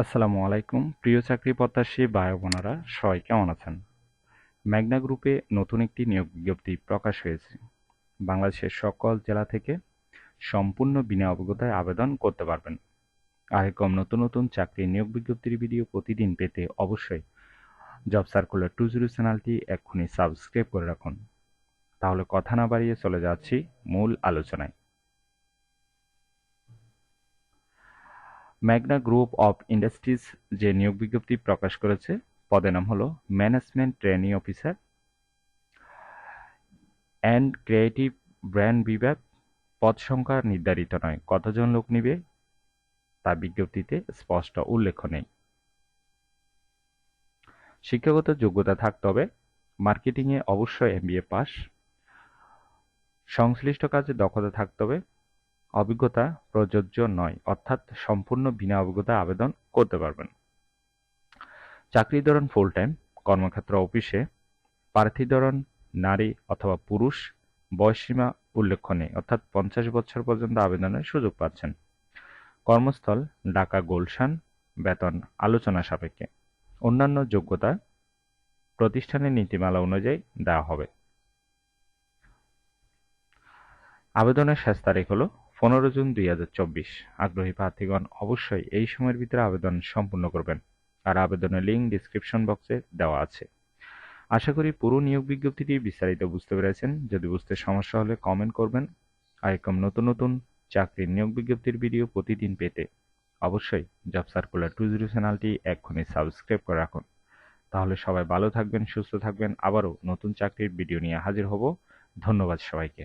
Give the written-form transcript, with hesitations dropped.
আসসালামু আলাইকুম প্রিয় চাকরি প্রত্যাশী ভাই বোনেরা, সবাই কেমন আছেন? মেঘনা গ্রুপে নতুন একটি নিয়োগ বিজ্ঞপ্তি প্রকাশ হয়েছে। বাংলাদেশের সকল জেলা থেকে সম্পূর্ণ বিনা অভিজ্ঞতায় আবেদন করতে পারবেন। আর এরকম নতুন নতুন চাকরির নিয়োগ বিজ্ঞপ্তির ভিডিও প্রতিদিন পেতে অবশ্যই জব সার্কুলার 20 চ্যানেলটি এক্ষুনি সাবস্ক্রাইব করে রাখুন। তাহলে কথা না বাড়িয়ে চলে যাচ্ছি মূল আলোচনায়। মেঘনা গ্রুপ অফ ইন্ডাস্ট্রিজ যে নিয়োগ বিজ্ঞপ্তি প্রকাশ করেছে, পদের নাম হলো management trainee officer and creative brand বিভাগ। পদ সংখ্যা নির্ধারিত নয়, কতজন লোক নিবে তা বিজ্ঞপ্তিতে স্পষ্ট উল্লেখ নেই। শিক্ষাগত যোগ্যতা থাকতে হবে, মার্কেটিংয়ে অবশ্যই MBA পাস, সংশ্লিষ্ট কাজে দক্ষতা থাকতে হবে, অভিজ্ঞতা প্রযোজ্য নয়, অর্থাৎ সম্পূর্ণ বিনা অভিজ্ঞতায় আবেদন করতে পারবেন। চাকরির ধরন ফুল টাইম, কর্মক্ষেত্র অফিসে, প্রার্থী ধরন নারী অথবা পুরুষ, বয়সসীমা উল্লেখ নেই, অর্থাৎ 50 বছর পর্যন্ত আবেদনের সুযোগ পাচ্ছেন। কর্মস্থল ঢাকা গুলশান, বেতন আলোচনা সাপেক্ষে। অন্যান্য যোগ্যতা প্রতিষ্ঠানের নীতিমালা অনুযায়ী দেওয়া হবে। আবেদনের শেষ তারিখ হলো 15 জুন 2024। আগ্রহী প্রার্থীগণ অবশ্যই এই সময়ের ভিতরে আবেদন সম্পূর্ণ করবেন। আর আবেদনের লিঙ্ক ডিসক্রিপশন বক্সে দেওয়া আছে। আশা করি পুরো নিয়োগ বিজ্ঞপ্তিটি বিস্তারিত বুঝতে পেরেছেন। যদি বুঝতে সমস্যা হলে কমেন্ট করবেন। আর এরকম নতুন নতুন চাকরির নিয়োগ বিজ্ঞপ্তির ভিডিও প্রতিদিন পেতে অবশ্যই জব সার্কুলার 20 চ্যানেলটি এক্ষুনি সাবস্ক্রাইব করে রাখুন। তাহলে সবাই ভালো থাকবেন, সুস্থ থাকবেন। আবারও নতুন চাকরির ভিডিও নিয়ে হাজির হব। ধন্যবাদ সবাইকে।